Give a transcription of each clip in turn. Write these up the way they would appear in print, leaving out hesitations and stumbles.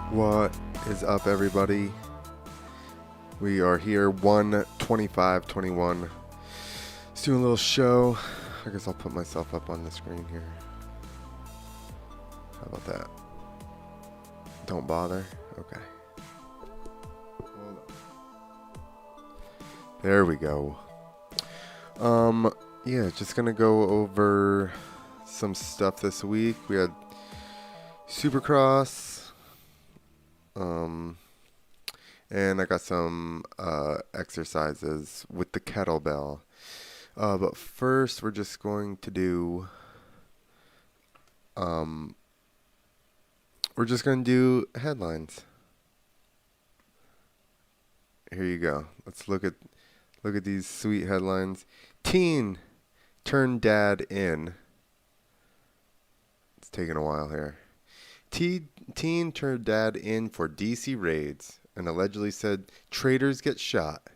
What is up, everybody? We are here 1:25:21. Let's do a little show. I guess I'll put myself up on the screen here. How about that? Don't bother. Okay. Hold on. There we go. Yeah, just gonna go over some stuff this week. We had Supercross. And I got some exercises with the kettlebell. But first, we're just going to do headlines. Here you go. Let's look at these sweet headlines. Teen turned dad in. It's taking a while here. Teen turned dad in for DC raids and allegedly said traitors get shot.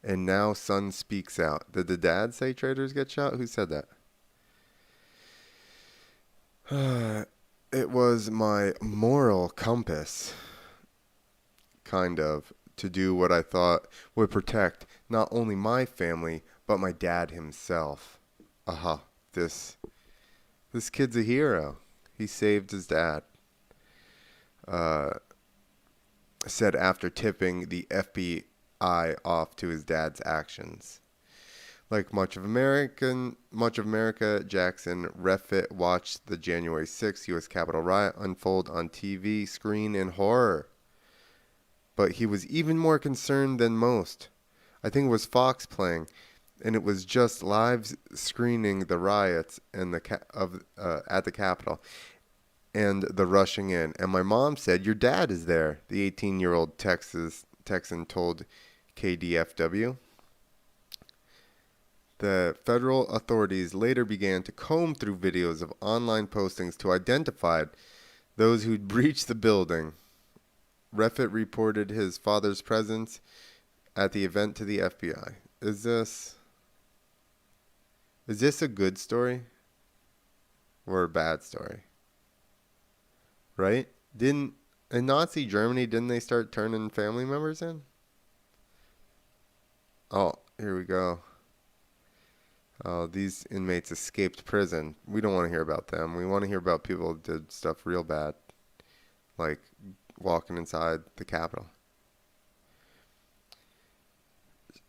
And now son speaks out. Did the dad say traitors get shot? Who said that? It was my moral compass, kind of, to do what I thought would protect not only my family, but my dad himself. This kid's a hero. He saved his dad. Said after tipping the FBI off to his dad's actions. Like much of America, Jackson Refit watched the January 6th U.S. Capitol riot unfold on TV screen in horror. But he was even more concerned than most. I think it was Fox playing, and it was just live screening the riots and at the Capitol and the rushing in. And my mom said, "Your dad is there," the 18-year-old Texan told KDFW. The federal authorities later began to comb through videos of online postings to identify those who'd breached the building. Refit reported his father's presence at the event to the FBI. Is this a good story or a bad story? Right? In Nazi Germany, didn't they start turning family members in? Oh, here we go. Oh, these inmates escaped prison. We don't want to hear about them. We want to hear about people who did stuff real bad, like walking inside the Capitol.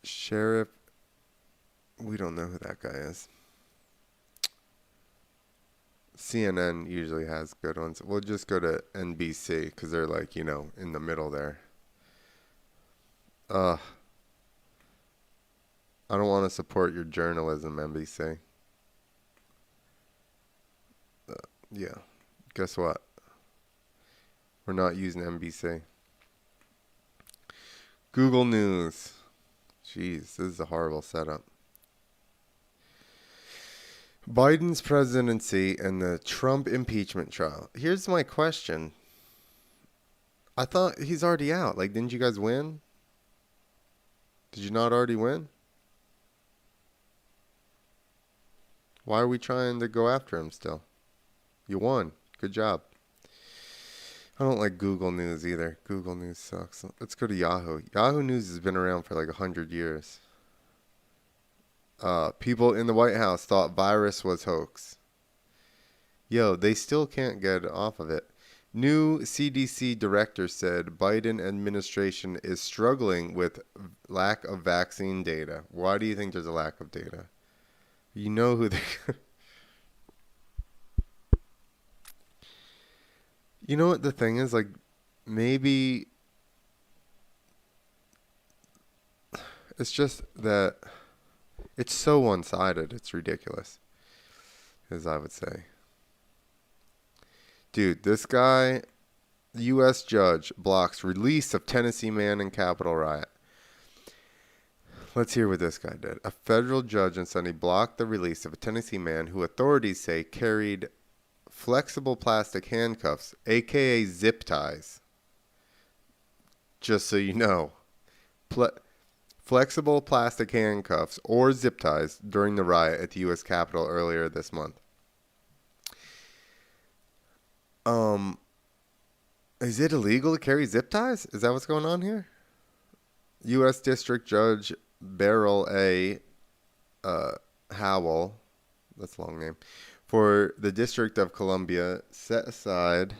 Sheriff, we don't know who that guy is. CNN usually has good ones. We'll just go to NBC because they're like, in the middle there. I don't want to support your journalism, NBC. Yeah. Guess what? We're not using NBC. Google News. Jeez, this is a horrible setup. Biden's presidency and the Trump impeachment trial. Here's my question. I thought he's already out. Like, didn't you guys win? Did you not already win? Why are we trying to go after him still? You won. Good job. I don't like Google News either. Google News sucks. Let's go to Yahoo. Yahoo News has been around for like 100 years. People in the White House thought virus was hoax. Yo, they still can't get off of it. New CDC director said Biden administration is struggling with lack of vaccine data. Why do you think there's a lack of data? You know who they... You know what the thing is? Like, maybe... It's just that... It's so one-sided. It's ridiculous, as I would say. Dude, this guy, U.S. judge, blocks release of Tennessee man in Capitol riot. Let's hear what this guy did. A federal judge on Sunday blocked the release of a Tennessee man who authorities say carried flexible plastic handcuffs, a.k.a. zip ties. Just so you know. Flexible plastic handcuffs or zip ties during the riot at the U.S. Capitol earlier this month. Is it illegal to carry zip ties? Is that what's going on here? U.S. District Judge Beryl A. Howell, that's a long name, for the District of Columbia set aside,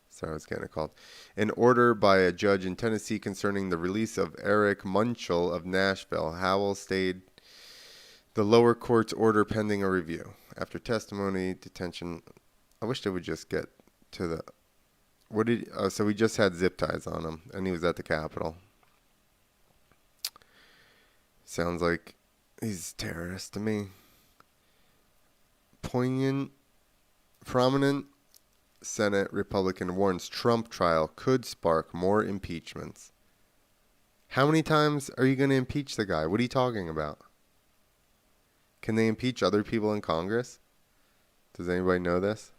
sorry, I was getting it called, an order by a judge in Tennessee concerning the release of Eric Munchell of Nashville. Howell stayed the lower court's order pending a review. After testimony, detention, I wish they would just get to the, so we just had zip ties on him, and he was at the Capitol. Sounds like he's a terrorist to me. Prominent Senate Republican warns Trump trial could spark more impeachments. How many times are you going to impeach the guy? What are you talking about? Can they impeach other people in Congress? Does anybody know this?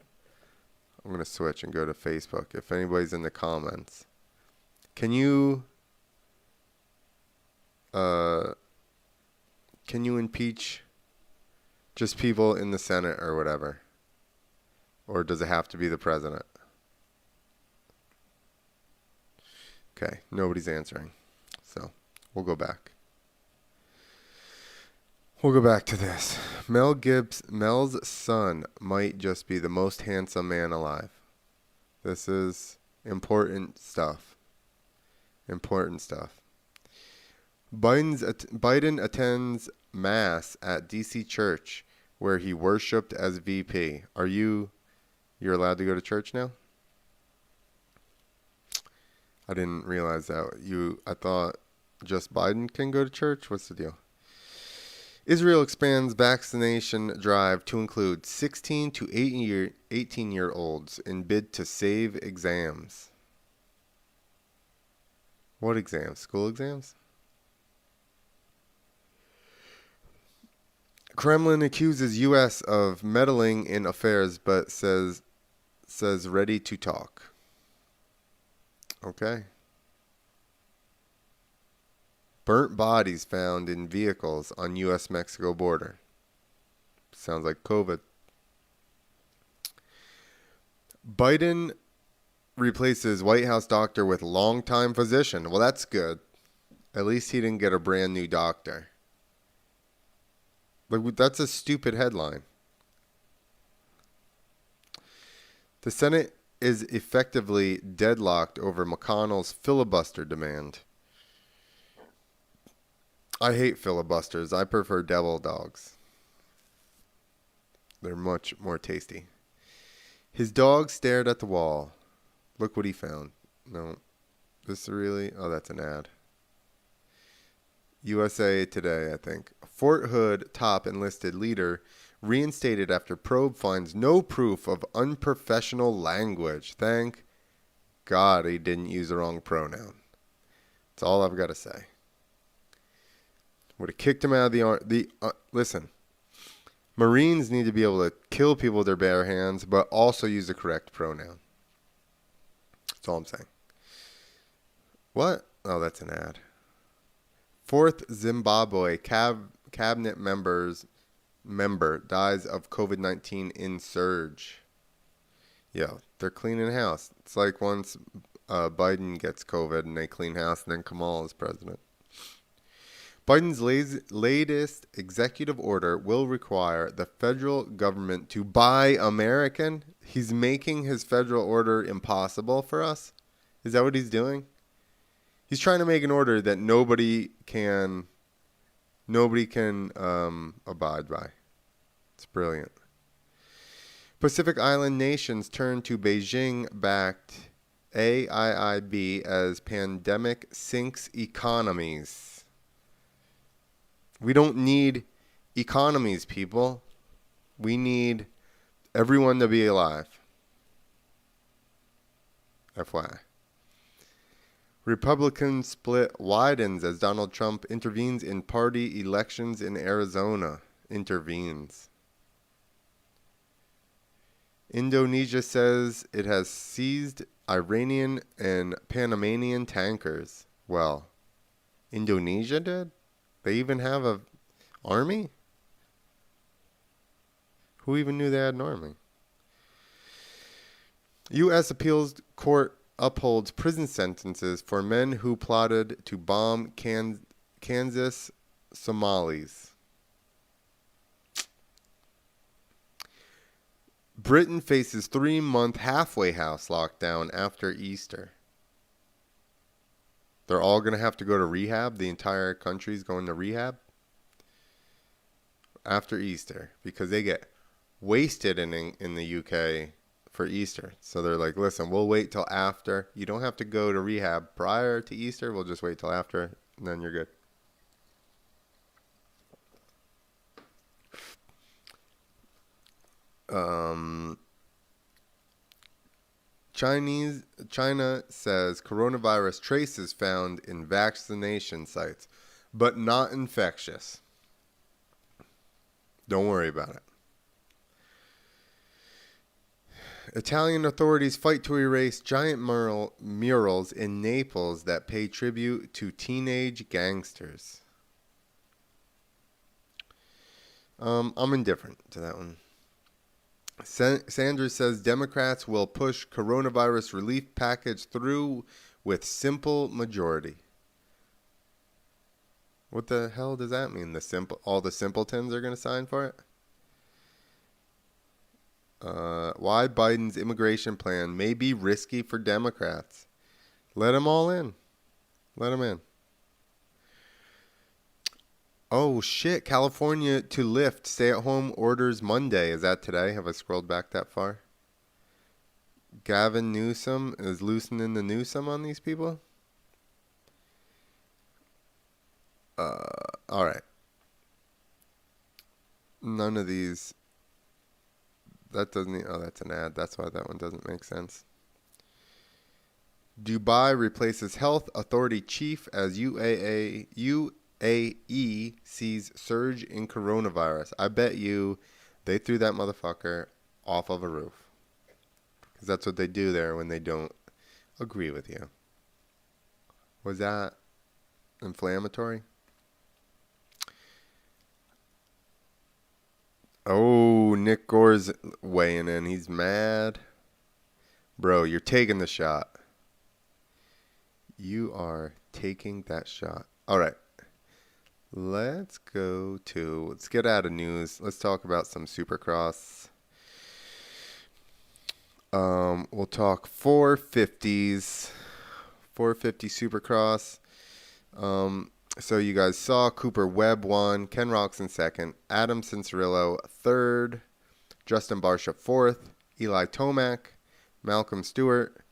I'm going to switch and go to Facebook. If anybody's in the comments, can you impeach just people in the Senate or whatever? Or does it have to be the president? Okay, nobody's answering. So we'll go back. We'll go back to this. Mel's son might just be the most handsome man alive. This is important stuff. Important stuff. Biden attends mass at D.C. church where he worshipped as VP. You're allowed to go to church now? I didn't realize that. I thought just Biden can go to church. What's the deal? Israel expands vaccination drive to include 16 to 18-year-olds in bid to save exams. What exams? School exams? Kremlin accuses U.S. of meddling in affairs, but says ready to talk. Okay. Burnt bodies found in vehicles on U.S.-Mexico border. Sounds like COVID. Biden replaces White House doctor with longtime physician. Well, that's good. At least he didn't get a brand new doctor. Like, that's a stupid headline. The Senate is effectively deadlocked over McConnell's filibuster demand. I hate filibusters. I prefer devil dogs. They're much more tasty. His dog stared at the wall. Look what he found. No. This really? Oh, that's an ad. USA Today, I think. Fort Hood top enlisted leader reinstated after probe finds no proof of unprofessional language. Thank God he didn't use the wrong pronoun. That's all I've got to say. Would have kicked him out of the army. Listen, Marines need to be able to kill people with their bare hands, but also use the correct pronoun. That's all I'm saying. What? Oh, that's an ad. Fourth Zimbabwe cabinet member dies of COVID-19 in surge. Yo, they're cleaning house. It's like once Biden gets COVID and they clean house, and then Kamala is president. Biden's latest executive order will require the federal government to buy American. He's making his federal order impossible for us. Is that what he's doing? He's trying to make an order that nobody can abide by. It's brilliant. Pacific Island nations turn to Beijing-backed AIIB as pandemic sinks economies. We don't need economies, people. We need everyone to be alive. FYI. Republican split widens as Donald Trump intervenes in party elections in Arizona. Indonesia says it has seized Iranian and Panamanian tankers. Well, Indonesia did? They even have an army? Who even knew they had an army? U.S. appeals court upholds prison sentences for men who plotted to bomb Kansas Somalis. Britain faces 3-month halfway house lockdown after Easter. They're all going to have to go to rehab. The entire country's going to rehab after Easter because they get wasted in the UK for Easter. So they're like, listen, we'll wait till after. You don't have to go to rehab prior to Easter. We'll just wait till after, and then you're good. China says coronavirus traces found in vaccination sites, but not infectious. Don't worry about it. Italian authorities fight to erase giant murals in Naples that pay tribute to teenage gangsters. I'm indifferent to that one. Sanders says Democrats will push coronavirus relief package through with simple majority. What the hell does that mean? All the simpletons are going to sign for it? Why Biden's immigration plan may be risky for Democrats. Let them all in. Let them in. Oh, shit. California to lift stay-at-home orders Monday. Is that today? Have I scrolled back that far? Gavin Newsom is loosening the Newsom on these people? All right. None of these. That doesn't. Oh, that's an ad. That's why that one doesn't make sense. Dubai replaces health authority chief as UAE sees surge in coronavirus. I bet you they threw that motherfucker off of a roof. Because that's what they do there when they don't agree with you. Was that inflammatory? Oh, Nick Gore's weighing in. He's mad. Bro, you're taking the shot. You are taking that shot. All right. Let's get out of news. Let's talk about some Supercross. We'll talk 450s. 450 Supercross. So you guys saw Cooper Webb won, Ken Roczen second, Adam Cincerillo third, Justin Barcia fourth, Eli Tomac, Malcolm Stewart,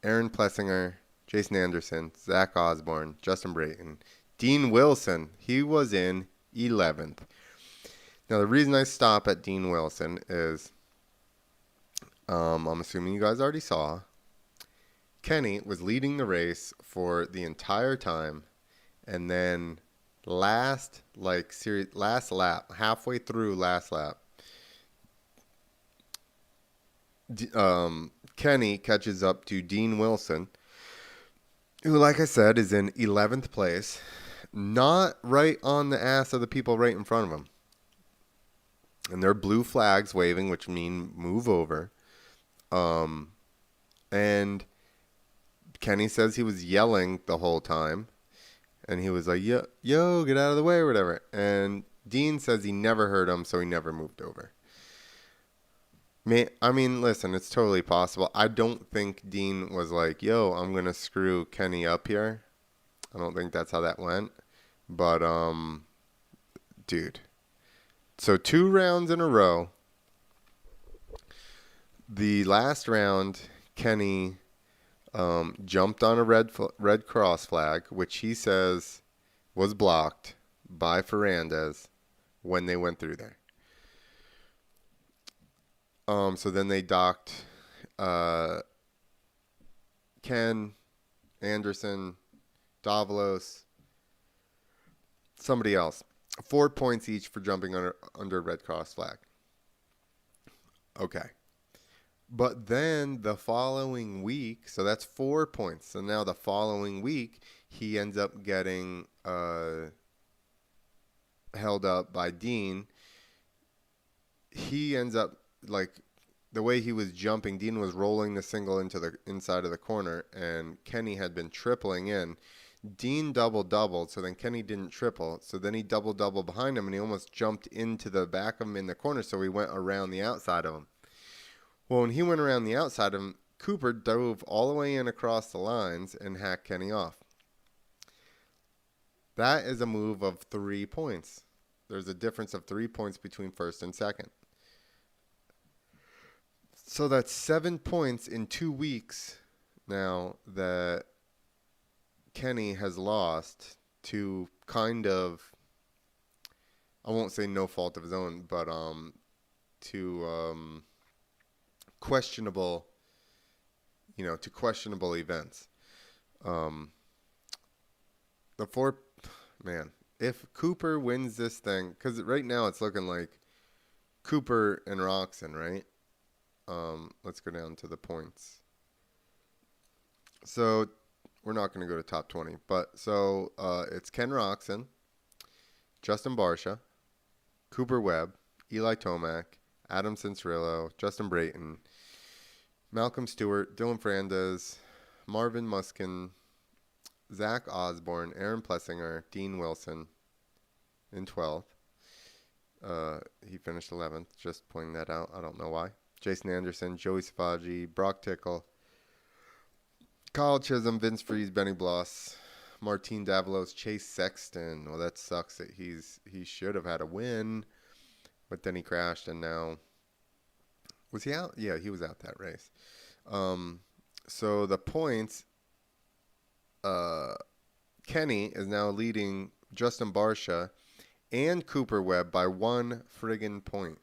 Aaron Plessinger, Jason Anderson, Zach Osborne, Justin Brayton, Dean Wilson. He was in 11th. Now the reason I stop at Dean Wilson is, I'm assuming you guys already saw, Kenny was leading the race for the entire time. And then last lap, halfway through last lap, Kenny catches up to Dean Wilson, who, like I said, is in 11th place, not right on the ass of the people right in front of him. And there are blue flags waving, which mean move over. And Kenny says he was yelling the whole time. And he was like, yo, get out of the way or whatever. And Dean says he never heard him, so he never moved over. I mean, listen, it's totally possible. I don't think Dean was like, yo, I'm going to screw Kenny up here. I don't think that's how that went. But, dude. So 2 rounds in a row. The last round, Kenny jumped on a red cross flag, which he says was blocked by Ferrandez when they went through there. So then they docked Ken, Anderson, Davalos, somebody else. 4 points each for jumping under a red cross flag. Okay. But then the following week, so that's 4 points. So now the following week, he ends up getting held up by Dean. He ends up, the way he was jumping, Dean was rolling the single into the inside of the corner, and Kenny had been tripling in. Dean doubled, so then Kenny didn't triple. So then he double behind him, and he almost jumped into the back of him in the corner, so he went around the outside of him. Well, when he went around the outside of him, Cooper dove all the way in across the lines and hacked Kenny off. That is a move of 3 points. There's a difference of 3 points between first and second. So that's 7 points in 2 weeks now that Kenny has lost to kind of, I won't say no fault of his own, but to questionable, to questionable events. The if Cooper wins this thing, because right now it's looking like Cooper and Roczen, right? Let's go down to the points. So we're not going to go to top 20, but so it's Ken Roczen, Justin Barcia, Cooper Webb, Eli Tomac, Adam Cianciarulo, Justin Brayton, Malcolm Stewart, Dylan Frandes, Marvin Muskin, Zach Osborne, Aaron Plessinger, Dean Wilson in 12th. He finished 11th, just pointing that out. I don't know why. Jason Anderson, Joey Savaggi, Brock Tickle, Kyle Chisholm, Vince Freeze, Benny Bloss, Martin Davalos, Chase Sexton. Well, that sucks that he should have had a win, but then he crashed, and now was he out? Yeah, he was out that race. So the points, Kenny is now leading Justin Barcia and Cooper Webb by 1 friggin' point.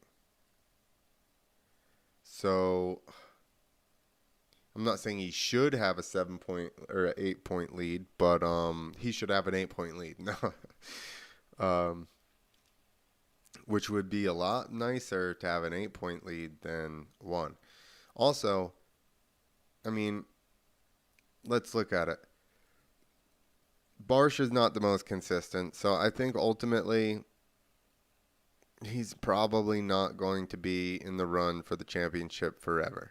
So I'm not saying he should have a 7-point or an 8-point lead, but he should have an 8-point lead. No, which would be a lot nicer to have an 8-point lead than 1. Also, I mean, let's look at it. Barcia's not the most consistent, so I think ultimately he's probably not going to be in the run for the championship forever.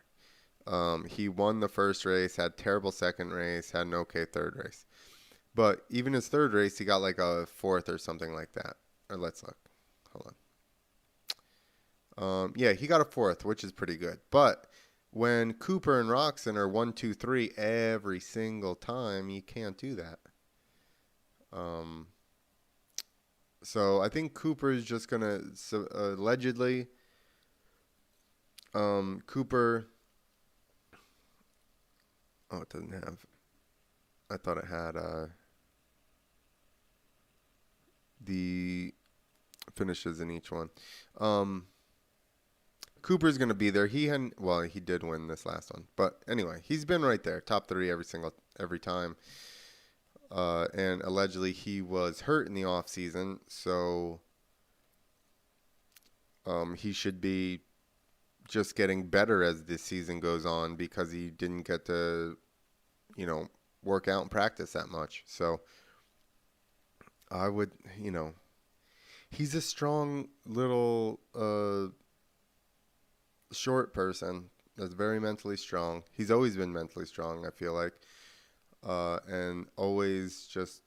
He won the first race, had terrible second race, had an okay third race. But even his third race, he got like a 4th or something like that. Or let's look. Hold on. Yeah, he got a 4th, which is pretty good. But when Cooper and Roczen are 1, 2, 3 every single time, you can't do that. So I think Cooper is just going to, allegedly, Cooper, oh, it doesn't have, I thought it had the finishes in each one. Cooper's going to be there. He did win this last one. But anyway, he's been right there, top 3 every time. And allegedly he was hurt in the off season, so he should be just getting better as this season goes on because he didn't get to, work out and practice that much. So I would, he's a strong little short person that's very mentally strong. He's always been mentally strong, I feel like. And always just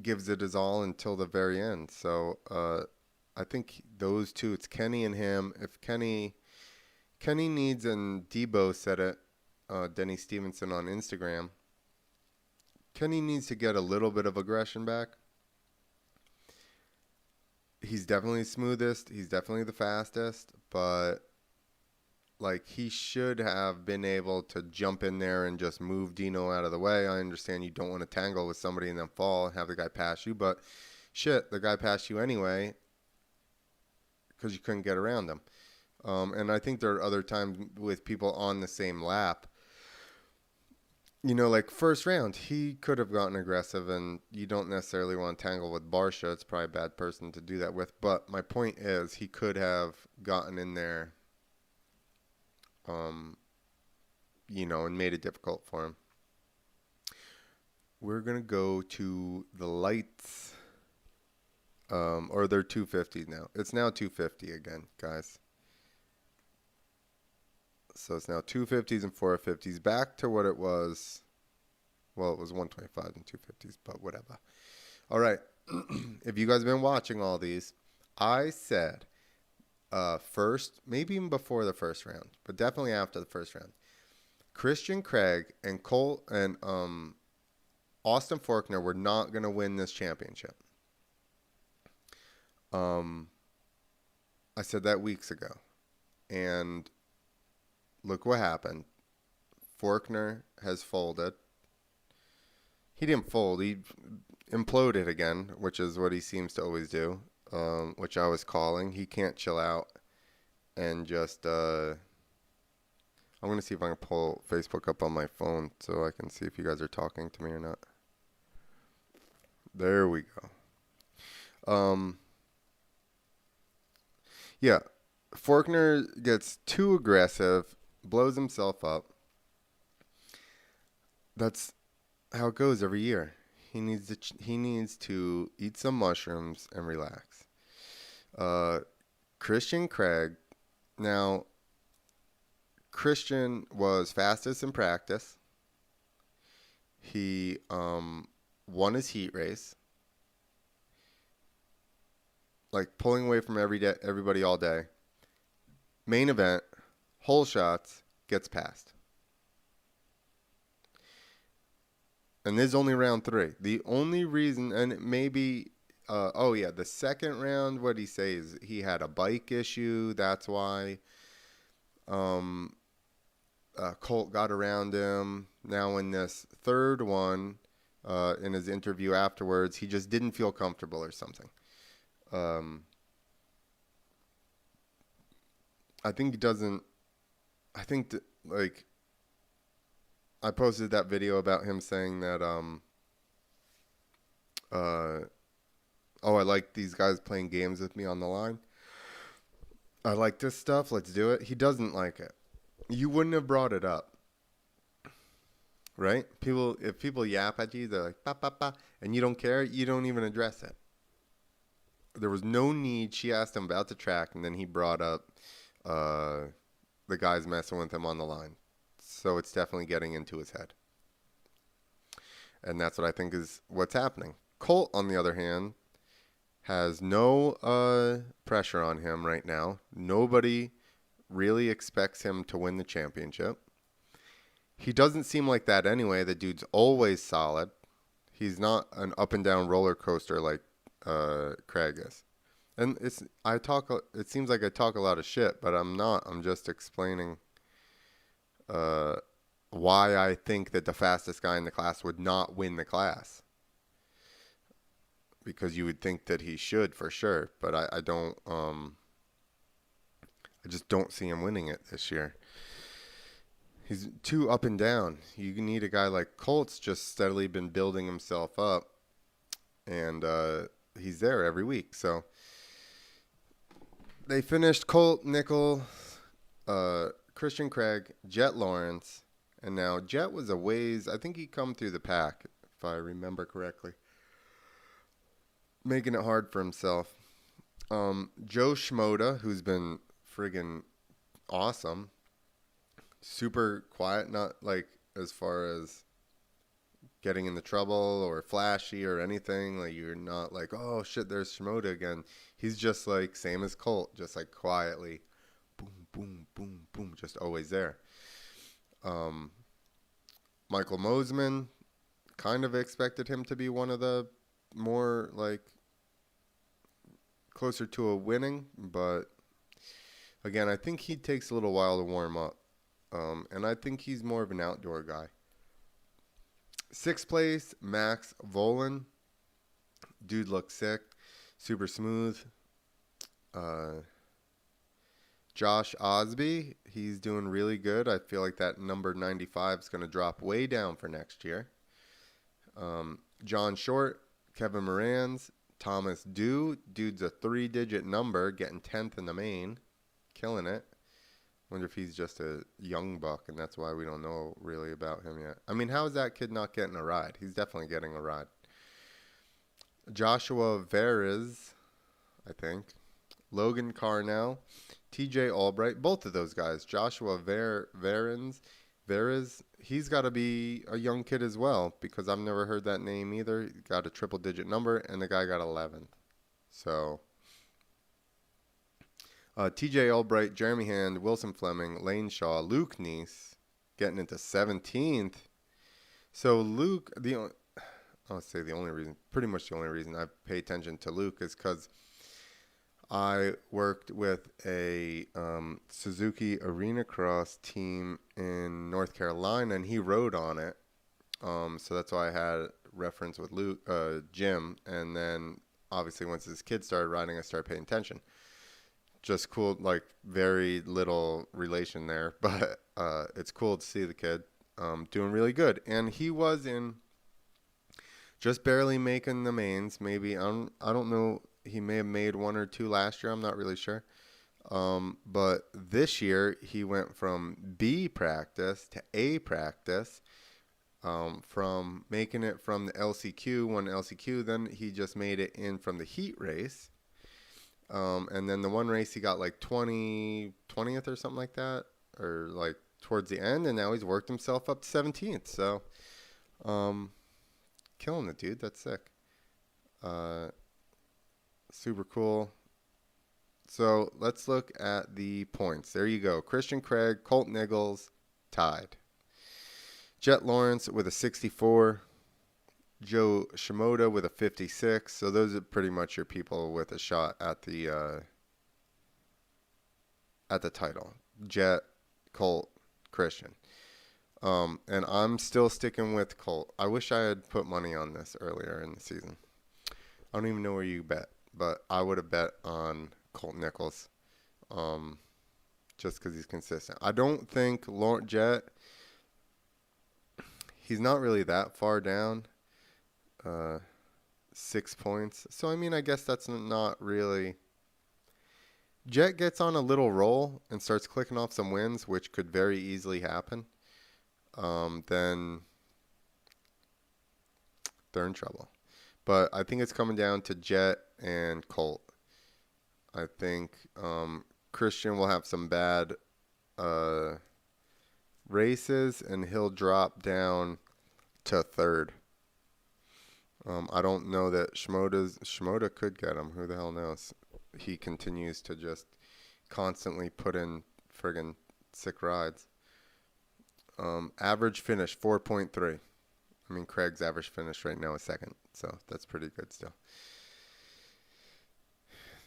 gives it his all until the very end. So I think those two, it's Kenny and him. If Kenny needs, and Debo said it, Denny Stevenson on Instagram, Kenny needs to get a little bit of aggression back. He's definitely the smoothest. He's definitely the fastest, but like, he should have been able to jump in there and just move Dino out of the way. I understand you don't want to tangle with somebody and then fall and have the guy pass you, but shit, the guy passed you anyway because you couldn't get around him. And I think there are other times with people on the same lap. Like first round, he could have gotten aggressive, and you don't necessarily want to tangle with Barcia. It's probably a bad person to do that with. But my point is, he could have gotten in there, and made it difficult for him. We're going to go to the lights, or they're 250 now. It's now 250 again, guys. So it's now 250s and 450s, back to what it was. Well, it was 125s and 250s, but whatever. All right. If you guys have been watching all these, I said first, maybe even before the first round, but definitely after the first round, Christian Craig and Colt and Austin Faulkner were not going to win this championship. I said that weeks ago. And look what happened. Faulkner has folded. He didn't fold. He imploded again, which is what he seems to always do, which I was calling. He can't chill out and just... I'm going to see if I can pull Facebook up on my phone so I can see if you guys are talking to me or not. There we go. Yeah, Faulkner gets too aggressive, blows himself up. That's how it goes every year. He needs to eat some mushrooms and relax. Christian Craig. Now, Christian was fastest in practice. He won his heat race. Like pulling away from everybody all day. Main event, hole shots, gets passed. And this is only round 3. The only reason, and maybe, the second round, what he say is he had a bike issue. That's why Colt got around him. Now in this third one, in his interview afterwards, he just didn't feel comfortable or something. I think he doesn't. I think that, like, I posted that video about him saying that I like these guys playing games with me on the line. I like this stuff. Let's do it. He doesn't like it. You wouldn't have brought it up, right? If people yap at you, they're like, "Pa pa pa," and you don't care. You don't even address it. There was no need. She asked him about the track, and then he brought up the guys messing with him on the line. So it's definitely getting into his head. And that's what I think is what's happening. Colt, on the other hand, has no pressure on him right now. Nobody really expects him to win the championship. He doesn't seem like that anyway. The dude's always solid. He's not an up and down roller coaster like Craig is. And it seems like I talk a lot of shit, but I'm not. I'm just explaining why I think that the fastest guy in the class would not win the class. Because you would think that he should for sure, but I don't. I just don't see him winning it this year. He's too up and down. You need a guy like Colt's just steadily been building himself up, and he's there every week. So they finished Colt, Nickel, Christian Craig, Jet Lawrence, and now Jet was a ways. I think he come through the pack, if I remember correctly, making it hard for himself. Joe Schmoda, who's been friggin' awesome, super quiet, not like as far as getting into trouble or flashy or anything. Like, you're not like, oh shit, there's Schmoda again. He's just like same as Colt, just like quietly, boom, boom, boom, boom, just always there. Michael Mosman, kind of expected him to be one of the more like closer to a winning, but again, I think he takes a little while to warm up. And I think he's more of an outdoor guy. 6th place, Max Volan. Dude looks sick. Super smooth. Josh Osby, he's doing really good. I feel like that number 95 is going to drop way down for next year. John Short, Kevin Morans, Thomas Dew. Dude's a 3-digit number, getting 10th in the main. Killing it. Wonder if he's just a young buck, and that's why we don't know really about him yet. I mean, how is that kid not getting a ride? He's definitely getting a ride. Joshua Veres, I think. Logan Carnell. TJ Albright, both of those guys. Joshua Veres, he's got to be a young kid as well because I've never heard that name either. He got a triple digit number, and the guy got 11th. So, TJ Albright, Jeremy Hand, Wilson Fleming, Lane Shaw, Luke Neese getting into 17th. So, Luke, I'll say the only reason, pretty much the only reason I pay attention to Luke is because I worked with a Suzuki Arena Cross team in North Carolina, and he rode on it. So that's why I had reference with Jim. And then obviously once his kid started riding, I started paying attention. Just cool, like very little relation there, but it's cool to see the kid doing really good. And he was in just barely making the mains. Maybe I don't know. He may have made 1 or 2 last year. I'm not really sure. But this year he went from B practice to A practice. From making it from the LCQ, one LCQ, then he just made it in from the heat race. And then the one race he got like 20th or something like that, or like towards the end, and now he's worked himself up to 17th. So, killing it, dude. That's sick. Super cool. So let's look at the points. There you go. Christian Craig, Colt Nichols, tied. Jet Lawrence with a 64. Joe Shimoda with a 56. So those are pretty much your people with a shot at the title. Jet, Colt, Christian. And I'm still sticking with Colt. I wish I had put money on this earlier in the season. I don't even know where you bet, but I would have bet on Colt Nichols, just because he's consistent. I don't think Jet, he's not really that far down, 6 points. So, I mean, I guess that's not really. Jet gets on a little roll and starts clicking off some wins, which could very easily happen. Then they're in trouble. But I think it's coming down to Jet and Colt. I think Christian will have some bad races, and he'll drop down to third. I don't know that Shimoda could get him. Who the hell knows? He continues to just constantly put in friggin' sick rides. Average finish 4.3. I mean, Craig's average finish right now is second, so that's pretty good still.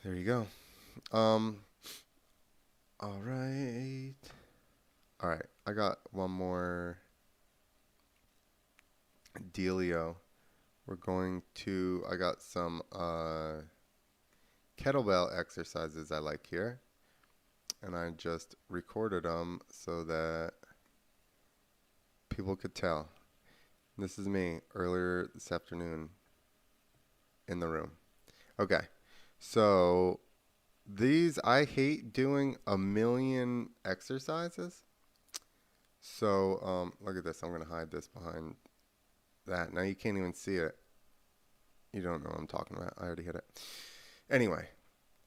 There you go. All right. I got one more dealio. I got some kettlebell exercises I like here, and I just recorded them so that people could tell. This is me earlier this afternoon in the room. Okay, so these, I hate doing a million exercises. So look at this. I'm going to hide this behind that. Now you can't even see it. You don't know what I'm talking about. I already hit it. Anyway,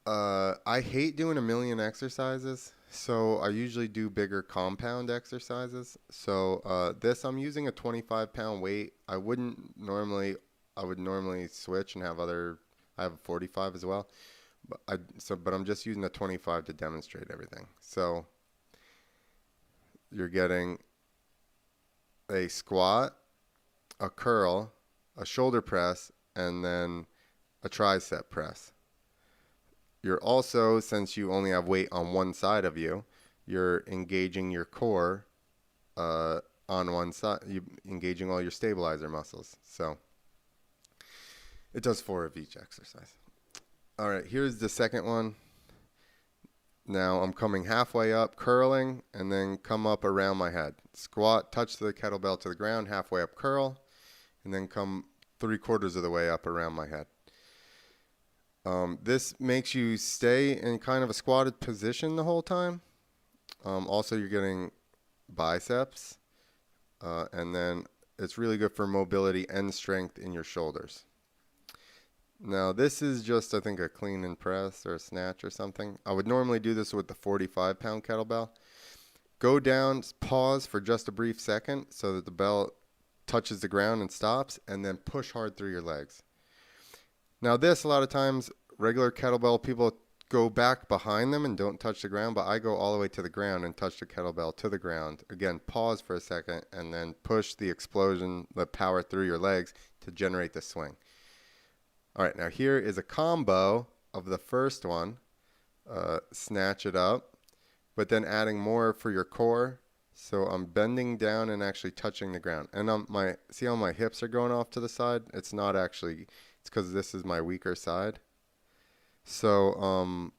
I hate doing a million exercises. So I usually do bigger compound exercises. So this, I'm using a 25-pound weight. I would normally switch and have I have a 45 as well. But I'm just using a 25 to demonstrate everything. So you're getting a squat, a curl, a shoulder press, and then a tricep press. You're also, since you only have weight on one side of you, you're engaging your core on one side. You're engaging all your stabilizer muscles. So it does 4 of each exercise. All right, here's the second one. Now I'm coming halfway up, curling, and then come up around my head. Squat, touch the kettlebell to the ground, halfway up curl, and then come 3/4 of the way up around my head. This makes you stay in kind of a squatted position the whole time. Also, you're getting biceps, and then it's really good for mobility and strength in your shoulders. Now this is just, I think, a clean and press or a snatch or something. I would normally do this with the 45-pound kettlebell. Go down, pause for just a brief second so that the bell touches the ground and stops, and then push hard through your legs. Now this, a lot of times, regular kettlebell people go back behind them and don't touch the ground, but I go all the way to the ground and touch the kettlebell to the ground. Again, pause for a second and then push the explosion, the power through your legs to generate the swing. All right, now here is a combo of the first one. Snatch it up, but then adding more for your core. So I'm bending down and actually touching the ground. And see how my hips are going off to the side? It's not actually, it's because this is my weaker side. So,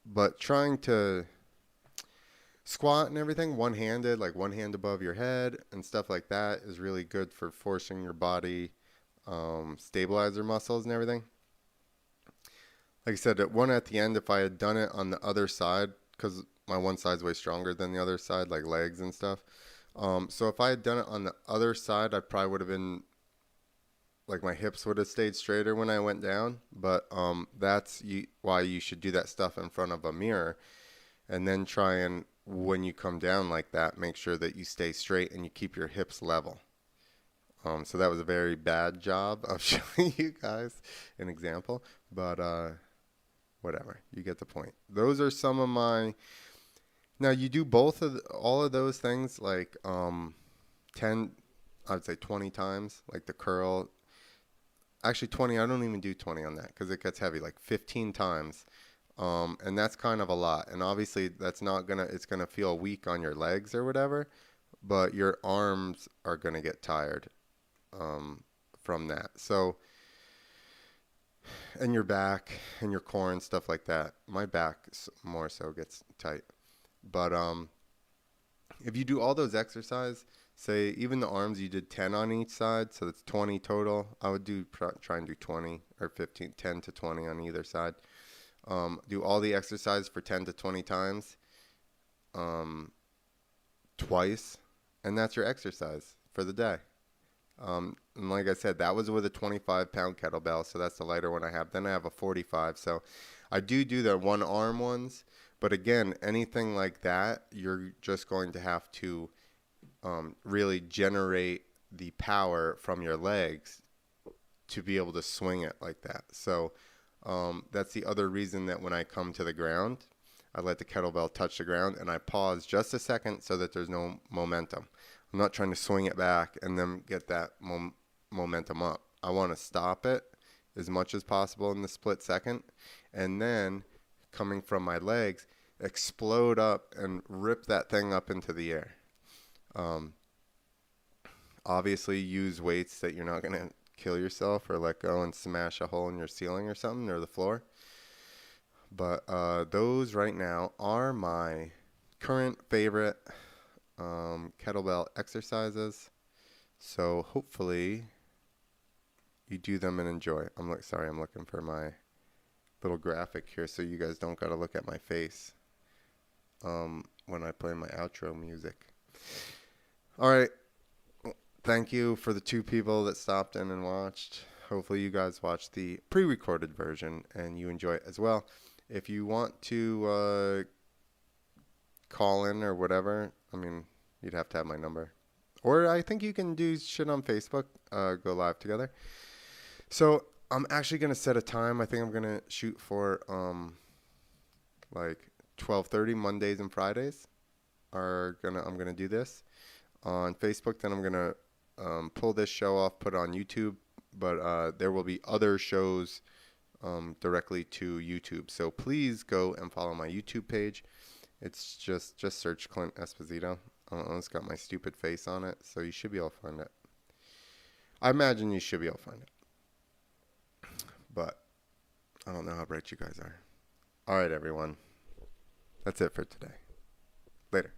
but trying to squat and everything one-handed, like one hand above your head and stuff like that is really good for forcing your body stabilizer muscles and everything. Like I said, one at the end, if I had done it on the other side, because my one side's way stronger than the other side, like legs and stuff. So if I had done it on the other side, I probably would have been, like my hips would have stayed straighter when I went down. But that's why you should do that stuff in front of a mirror. And then try and, when you come down like that, make sure that you stay straight and you keep your hips level. So that was a very bad job of showing you guys an example, but whatever, you get the point. Those are some of my. Now you do all of those things like 10, I'd say 20 times, like the curl. Actually 20, I don't even do 20 on that because it gets heavy, like 15 times. And that's kind of a lot. And obviously that's not it's gonna feel weak on your legs or whatever, but your arms are gonna get tired from that. So, and your back and your core and stuff like that. My back more so gets tight. But if you do all those exercises, say even the arms, you did 10 on each side, so that's 20 total. I would try and do 20 or 15, 10 to 20 on either side. Do all the exercise for 10 to 20 times twice, and that's your exercise for the day. And like I said, that was with a 25-pound kettlebell, so that's the lighter one I have. Then I have a 45, so I do the one arm ones. But again, anything like that, you're just going to have to really generate the power from your legs to be able to swing it like that. So that's the other reason that when I come to the ground, I let the kettlebell touch the ground and I pause just a second so that there's no momentum. I'm not trying to swing it back and then get that momentum up. I want to stop it as much as possible in the split second, and then coming from my legs, explode up and rip that thing up into the air. Obviously use weights that you're not going to kill yourself or let go and smash a hole in your ceiling or something or the floor. But those right now are my current favorite kettlebell exercises. So hopefully you do them and enjoy. I'm looking for my little graphic here so you guys don't got to look at my face when I play my outro music. All right. Thank you for the 2 people that stopped in and watched. Hopefully you guys watched the pre-recorded version and you enjoy it as well. If you want to call in or whatever, I mean, you'd have to have my number. Or I think you can do shit on Facebook, go live together. So I'm actually going to set a time. I think I'm going to shoot for like 12:30 Mondays and Fridays. I'm going to do this on Facebook. Then I'm going to pull this show off, put it on YouTube. But there will be other shows directly to YouTube. So please go and follow my YouTube page. It's just search Clint Esposito. It's got my stupid face on it, so you should be able to find it. I imagine you should be able to find it. But I don't know how bright you guys are. All right, everyone. That's it for today. Later.